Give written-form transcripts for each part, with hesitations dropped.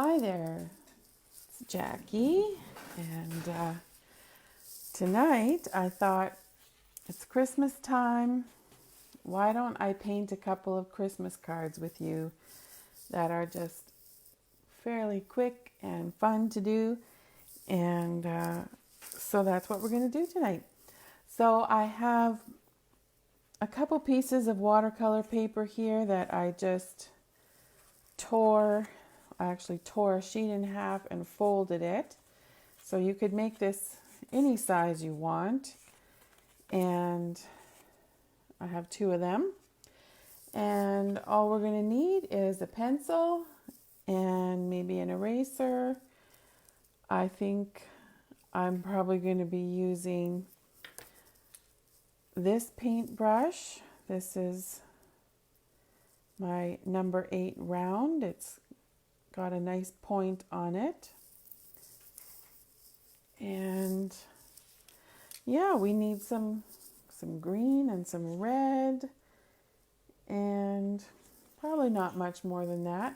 Hi there, it's Jackie, and tonight I thought it's Christmas time. Why don't I paint a couple of Christmas cards with you that are just fairly quick and fun to do, and so that's what we're going to do tonight. So I have a couple pieces of watercolor paper here that I just I actually tore a sheet in half and folded it. So you could make this any size you want. And I have two of them. And all we're going to need is a pencil and maybe an eraser. I think I'm probably going to be using this paintbrush. This is my number 8 round. It's got a nice point on it. And yeah, we need some green and some red, and probably not much more than that.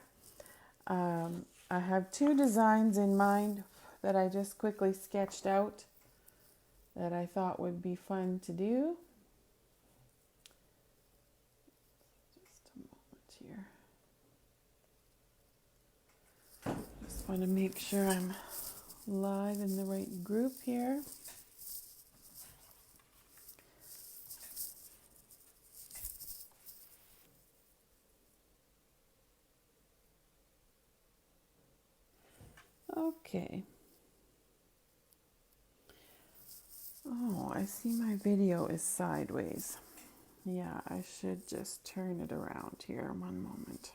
I have two designs in mind that I just quickly sketched out that I thought would be fun to do. Just a moment here. Just want to make sure I'm live in the right group here. Okay. Oh, I see my video is sideways. Yeah, I should just turn it around here. One moment.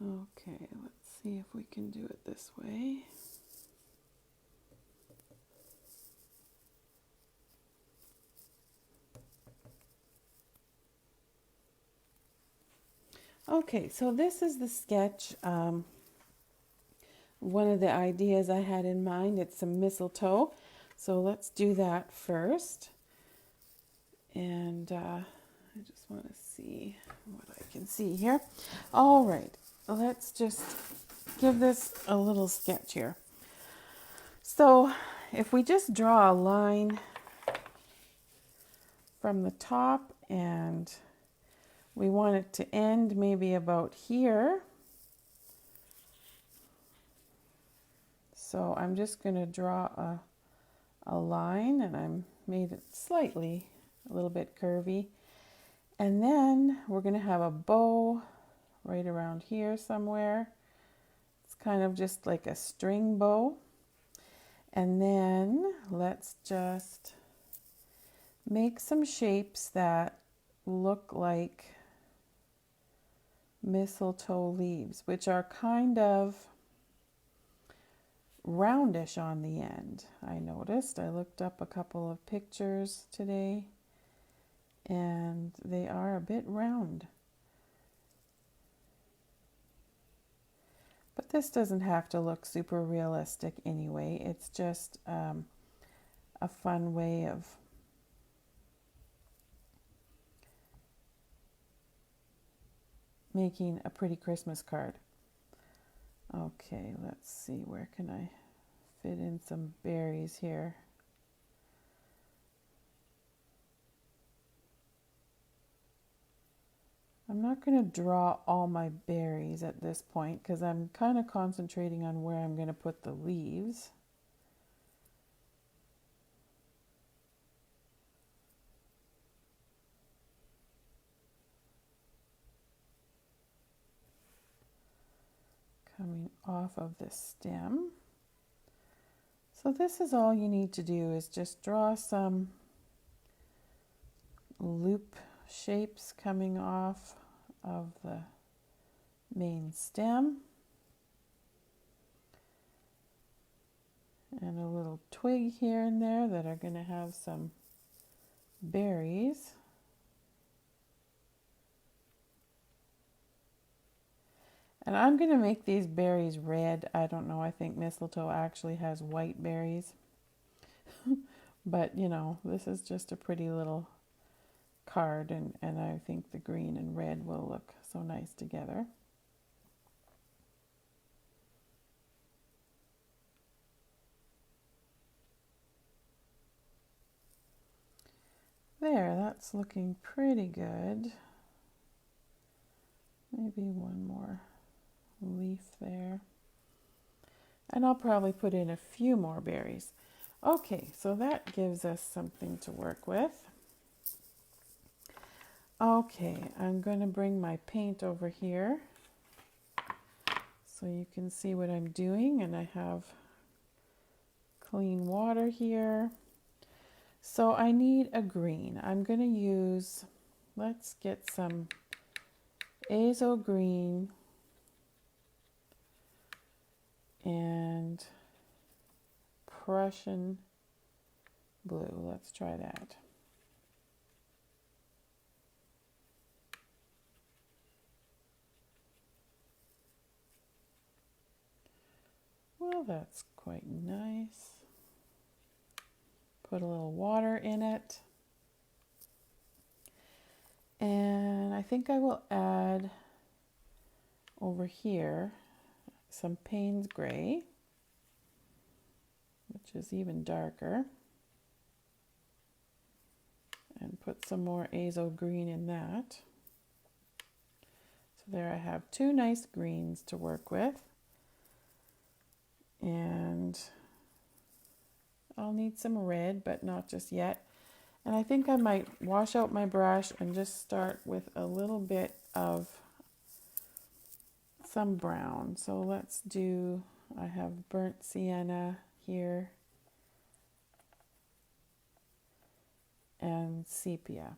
Okay, let's see if we can do it this way. Okay, so this is the sketch. One of the ideas I had in mind, it's some mistletoe. So let's do that first. And I just want to see what I can see here. All right, let's just give this a little sketch here. So if we just draw a line from the top, and we want it to end maybe about here. So I'm just going to draw a line, and I'm made it slightly a little bit curvy. And then we're going to have a bow right around here somewhere. It's kind of just like a string bow. And then let's just make some shapes that look like mistletoe leaves, which are kind of roundish on the end. I noticed. I looked up a couple of pictures today, and they are a bit round. But this doesn't have to look super realistic anyway. It's just a fun way of making a pretty Christmas card. Okay, let's see, where can I fit in some berries here? I'm not going to draw all my berries at this point because I'm kind of concentrating on where I'm going to put the leaves. Coming off of the stem. So this is all you need to do, is just draw some loop shapes coming off of the main stem, and a little twig here and there that are going to have some berries. And I'm going to make these berries red. I don't know, I think mistletoe actually has white berries. But, you know, this is just a pretty little card, and I think the green and red will look so nice together. There, that's looking pretty good. Maybe one more leaf there. And I'll probably put in a few more berries. Okay, so that gives us something to work with. Okay, I'm going to bring my paint over here so you can see what I'm doing, and I have clean water here. So I need a green. I'm going to use, let's get some azo green and Prussian blue. Let's try that. Well, that's quite nice. Put a little water in it. And I think I will add over here some Payne's Gray, which is even darker, and put some more azo green in that. So there I have two nice greens to work with. And I'll need some red, but not just yet. And I think I might wash out my brush and just start with a little bit of some brown. So let's do, I have burnt sienna here and sepia.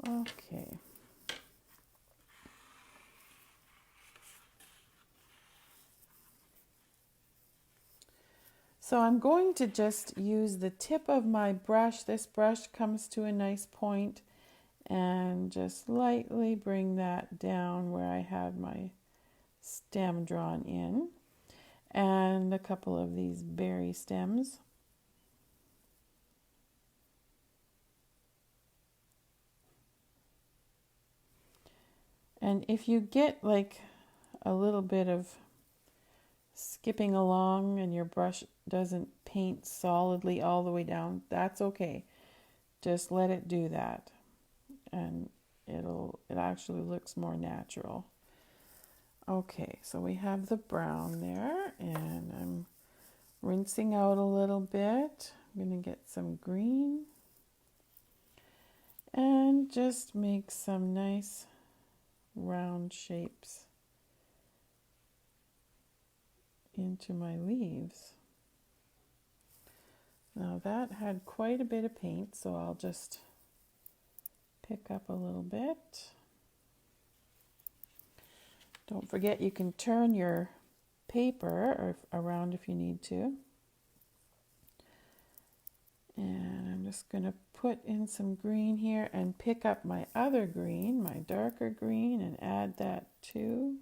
Okay. So I'm going to just use the tip of my brush. This brush comes to a nice point, and just lightly bring that down where I had my stem drawn in, and a couple of these berry stems. And if you get like a little bit of skipping along and your brush doesn't paint solidly all the way down, that's okay. Just let it do that, and it actually looks more natural. Okay, so we have the brown there, and I'm rinsing out a little bit. I'm going to get some green and just make some nice round shapes into my leaves. Now that had quite a bit of paint, so I'll just pick up a little bit. Don't forget you can turn your paper around if you need to. And I'm just going to put in some green here and pick up my other green, my darker green, and add that too.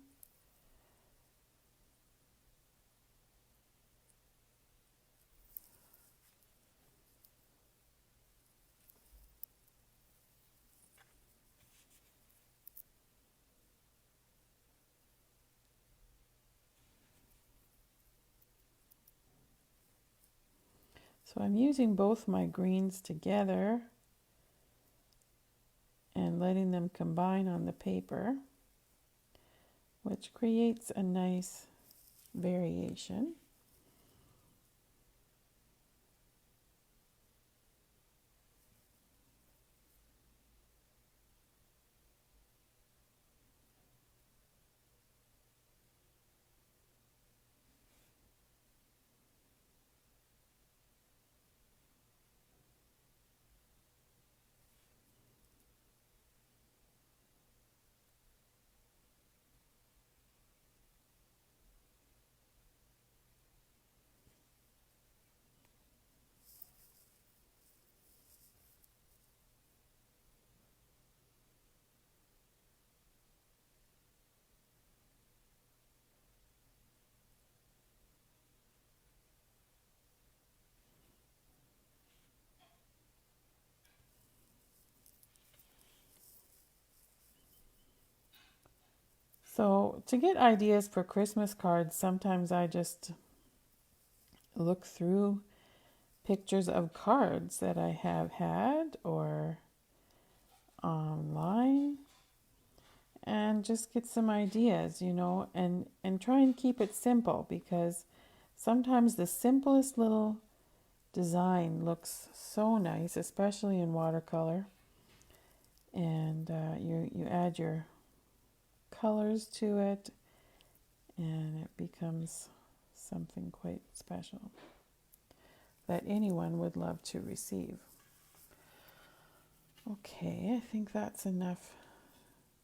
So I'm using both my greens together and letting them combine on the paper, which creates a nice variation. So to get ideas for Christmas cards, sometimes I just look through pictures of cards that I have had or online and just get some ideas, and try and keep it simple, because sometimes the simplest little design looks so nice, especially in watercolor. And you add your colors to it, and it becomes something quite special that anyone would love to receive. Okay, I think that's enough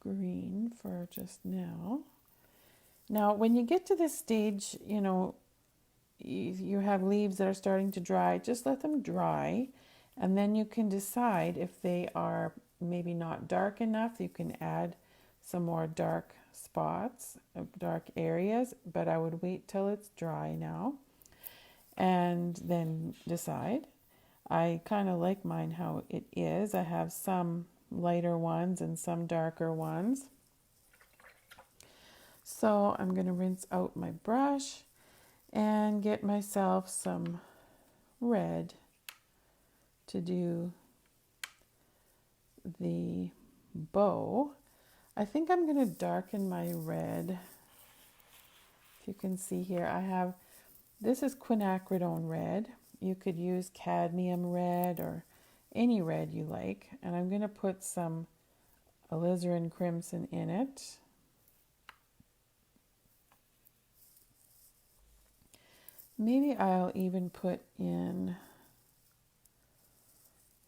green for just now. Now, when you get to this stage, you have leaves that are starting to dry. Just let them dry, and then you can decide if they are maybe not dark enough. You can add some more dark spots, dark areas, but I would wait till it's dry now and then decide. I kind of like mine how it is. I have some lighter ones and some darker ones. So I'm going to rinse out my brush and get myself some red to do the bow. I think I'm going to darken my red. If you can see here, this is quinacridone red. You could use cadmium red or any red you like. And I'm going to put some alizarin crimson in it. Maybe I'll even put in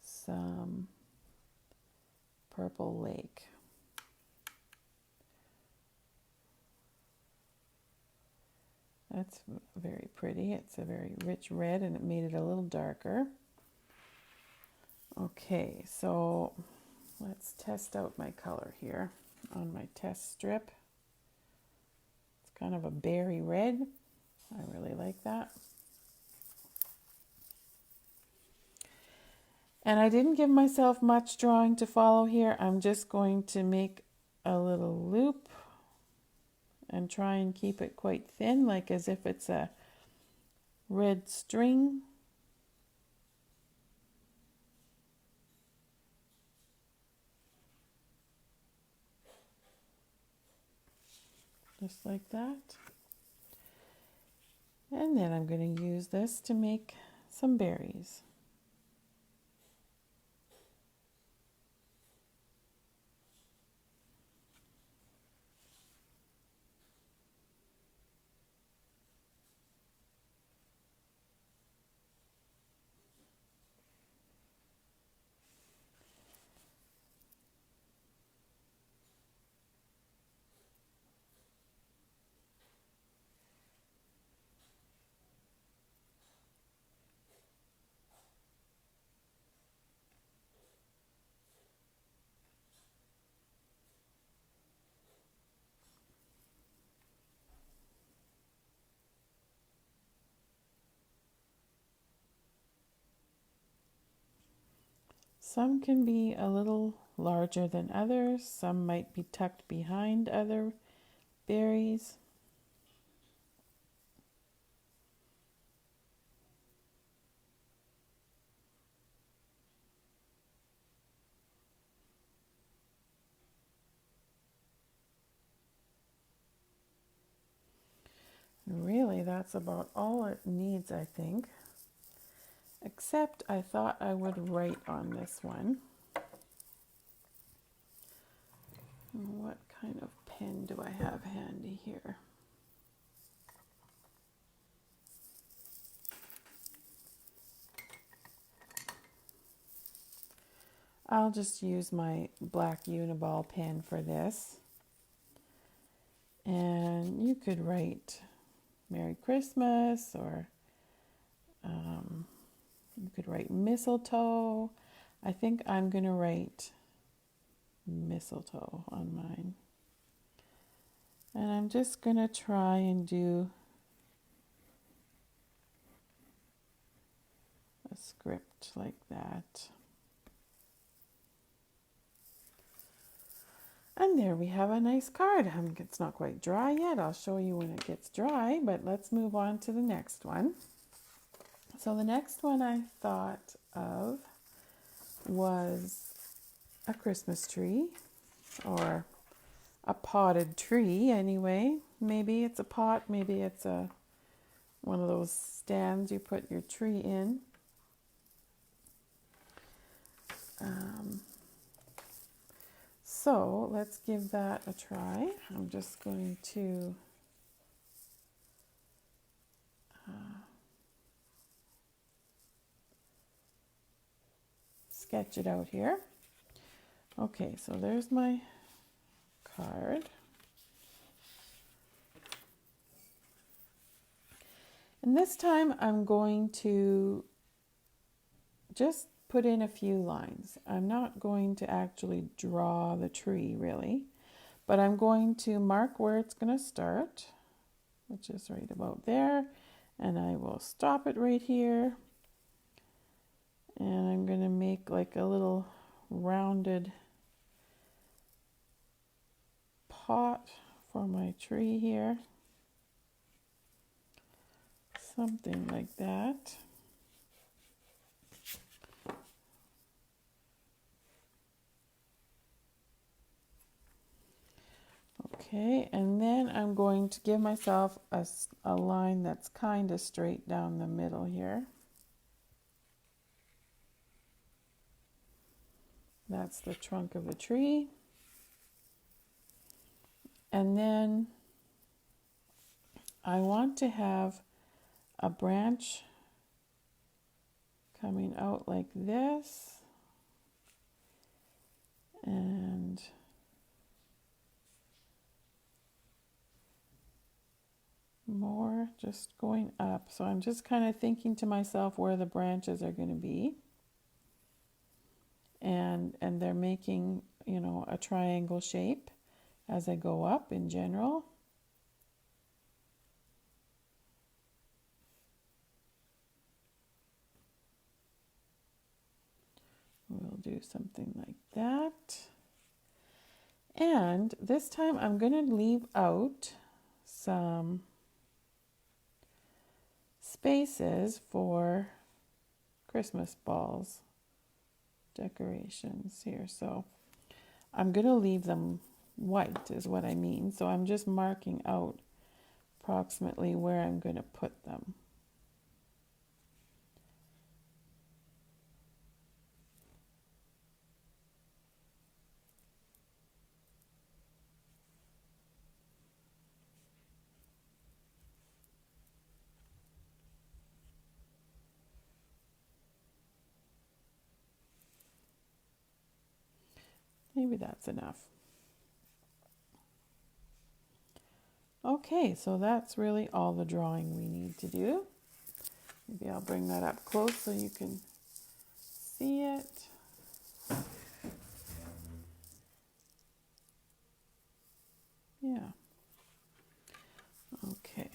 some Purple Lake. That's very pretty. It's a very rich red, and it made it a little darker. Okay, so let's test out my color here on my test strip. It's kind of a berry red. I really like that. And I didn't give myself much drawing to follow here. I'm just going to make a little loop and try and keep it quite thin, like as if it's a red string. Just like that. And then I'm going to use this to make some berries. Some can be a little larger than others. Some might be tucked behind other berries. Really, that's about all it needs, I think. Except I thought I would write on this one. What kind of pen do I have handy here? I'll just use my black uniball pen for this. And you could write Merry Christmas, or you could write mistletoe. I think I'm going to write mistletoe on mine. And I'm just going to try and do a script like that. And there we have a nice card. It's not quite dry yet. I'll show you when it gets dry, but let's move on to the next one. So the next one I thought of was a Christmas tree, or a potted tree anyway. Maybe it's a pot, maybe it's one of those stands you put your tree in. So let's give that a try. I'm just going to sketch it out here. Okay, so there's my card. And this time I'm going to just put in a few lines. I'm not going to actually draw the tree really, but I'm going to mark where it's going to start, which is right about there, and I will stop it right here. And I'm going to make like a little rounded pot for my tree here. Something like that. Okay, and then I'm going to give myself a line that's kind of straight down the middle here. That's the trunk of the tree. And then I want to have a branch coming out like this, and more just going up. So I'm just kind of thinking to myself where the branches are going to be, and they're making, you know, a triangle shape as I go up in general. We'll do something like that. And this time I'm going to leave out some spaces for Christmas balls decorations here. So I'm going to leave them white is what I mean. So I'm just marking out approximately where I'm going to put them. Maybe that's enough. Okay, so that's really all the drawing we need to do. Maybe I'll bring that up close so you can see it. Yeah. Okay.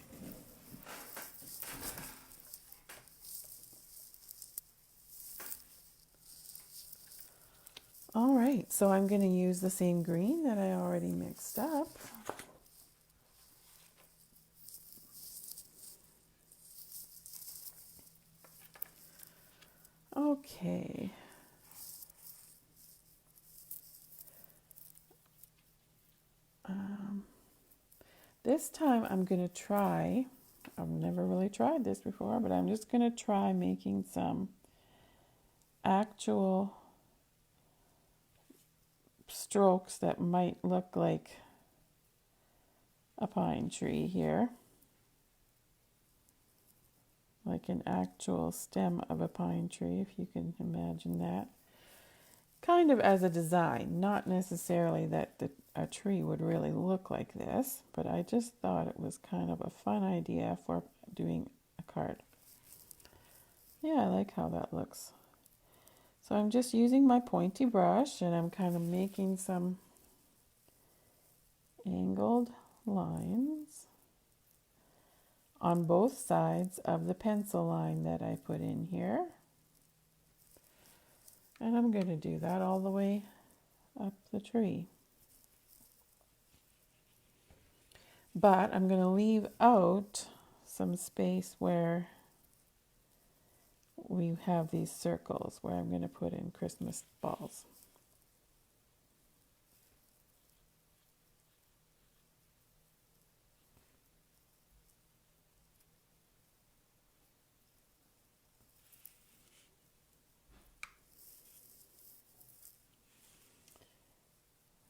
All right, so I'm going to use the same green that I already mixed up. Okay. This time I'm going to try, I've never really tried this before, but I'm just going to try making some actual strokes that might look like a pine tree here. Like an actual stem of a pine tree, if you can imagine that. Kind of as a design, not necessarily that a tree would really look like this, but I just thought it was kind of a fun idea for doing a card. Yeah, I like how that looks. So I'm just using my pointy brush and I'm kind of making some angled lines on both sides of the pencil line that I put in here. And I'm going to do that all the way up the tree. But I'm going to leave out some space where we have these circles where I'm going to put in Christmas balls.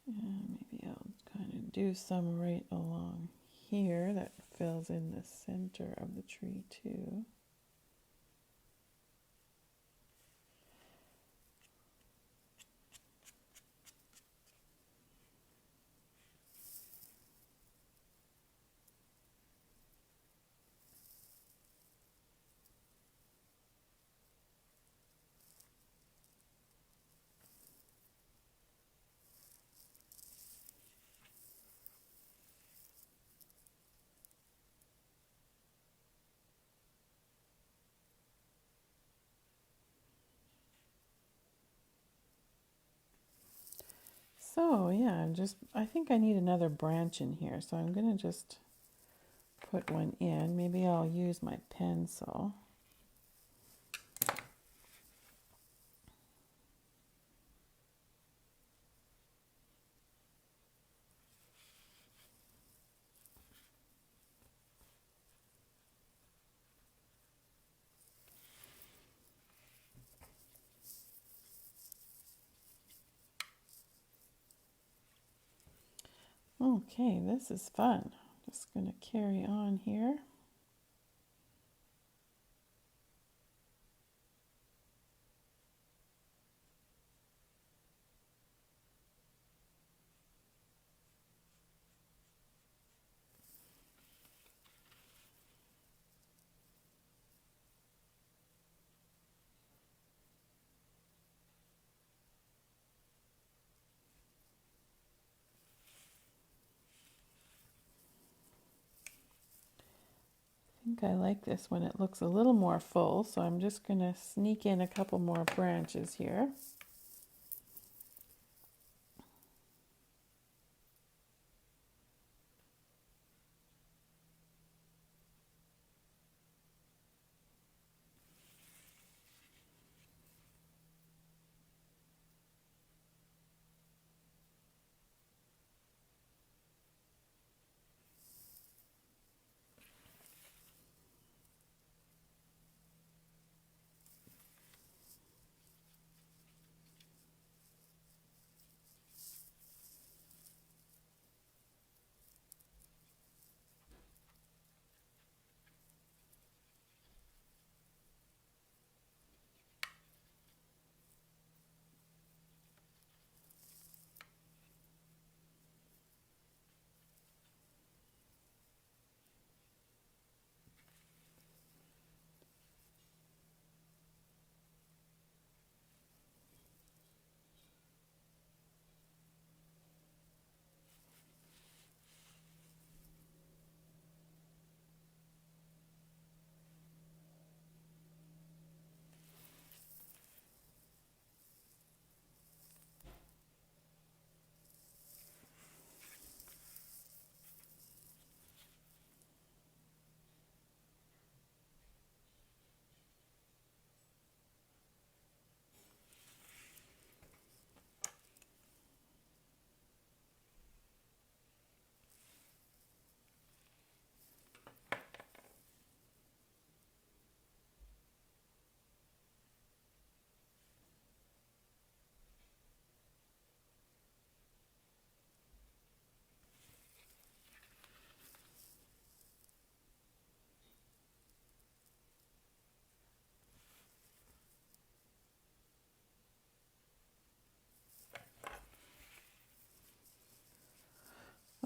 And maybe I'll kind of do some right along here that fills in the center of the tree too. So yeah, I think I need another branch in here. So I'm going to just put one in. Maybe I'll use my pencil. Okay, this is fun. Just going to carry on here. I think I like this when it looks a little more full, so I'm just going to sneak in a couple more branches here.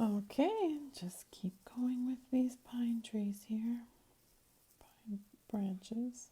Okay, just keep going with these pine trees here, pine branches.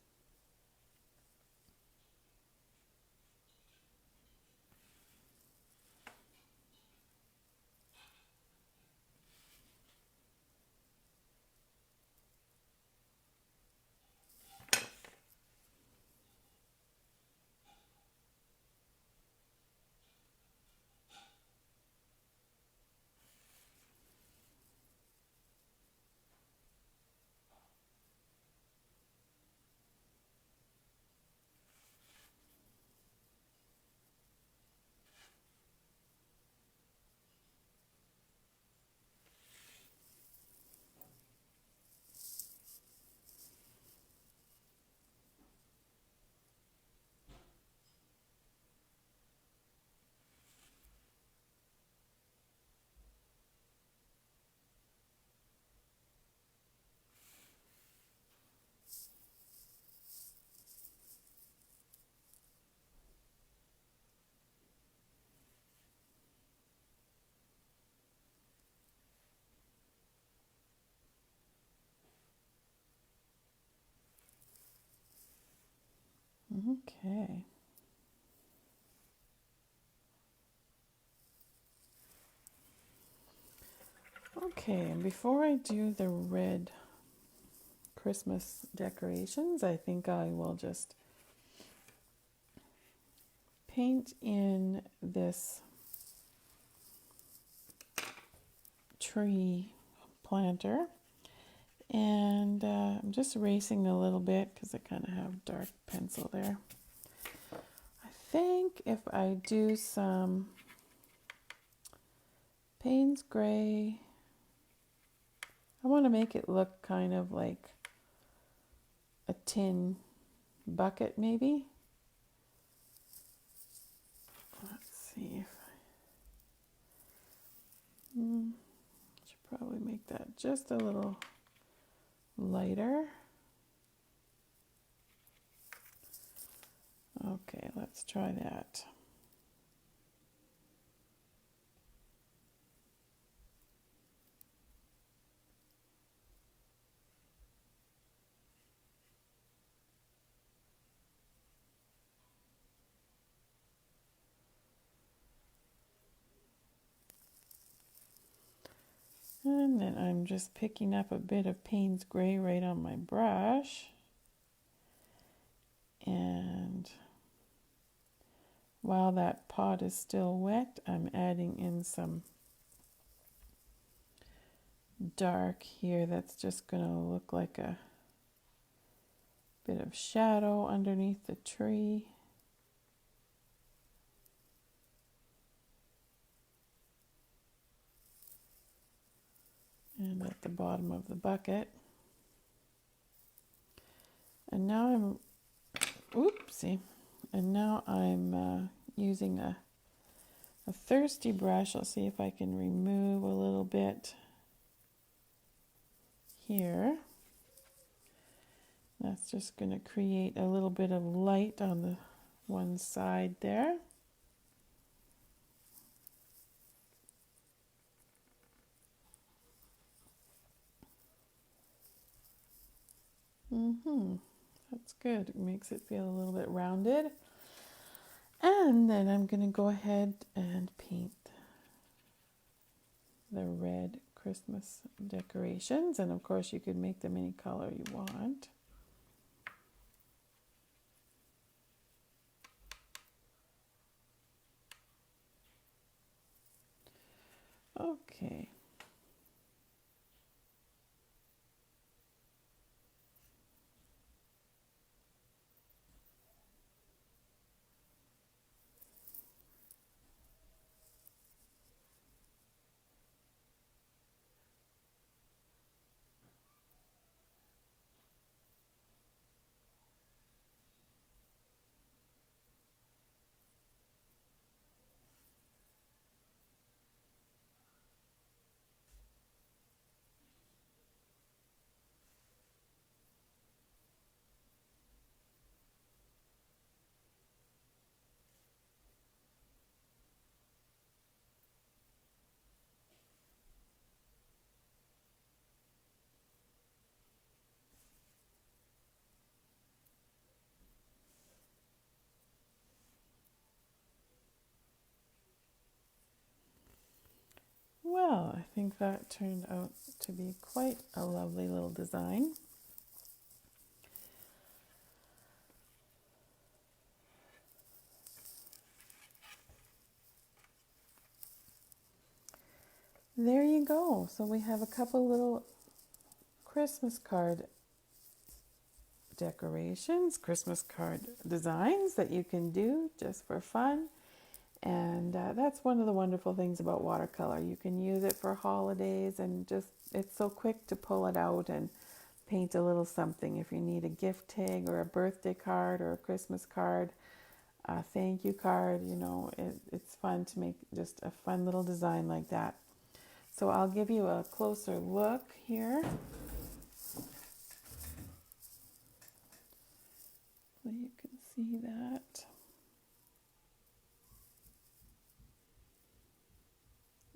Okay. Okay, and before I do the red Christmas decorations, I think I will just paint in this tree planter. And I'm just erasing a little bit because I kind of have dark pencil there. I think if I do some Payne's Gray, I want to make it look kind of like a tin bucket maybe. Let's see if I should probably make that just a little lighter. Okay, let's try that. And then I'm just picking up a bit of Payne's Gray right on my brush. And while that pot is still wet, I'm adding in some dark here that's just going to look like a bit of shadow underneath the tree. And at the bottom of the bucket. And now I'm using a thirsty brush. I'll see if I can remove a little bit here. That's just going to create a little bit of light on the one side there. That's good. It makes it feel a little bit rounded. And then I'm going to go ahead and paint the red Christmas decorations. And of course you could make them any color you want. Okay. Well, I think that turned out to be quite a lovely little design. There you go. So we have a couple little Christmas card decorations, Christmas card designs that you can do just for fun. And that's one of the wonderful things about watercolor. You can use it for holidays and just, it's so quick to pull it out and paint a little something. If you need a gift tag or a birthday card or a Christmas card, a thank you card, you know, it's fun to make just a fun little design like that. So I'll give you a closer look here. So you can see that.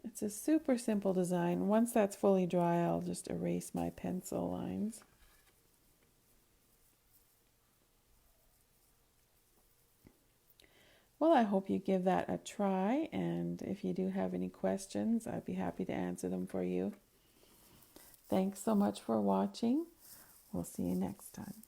It's a super simple design. Once that's fully dry, I'll just erase my pencil lines. Well, I hope you give that a try, and if you do have any questions, I'd be happy to answer them for you. Thanks so much for watching. We'll see you next time.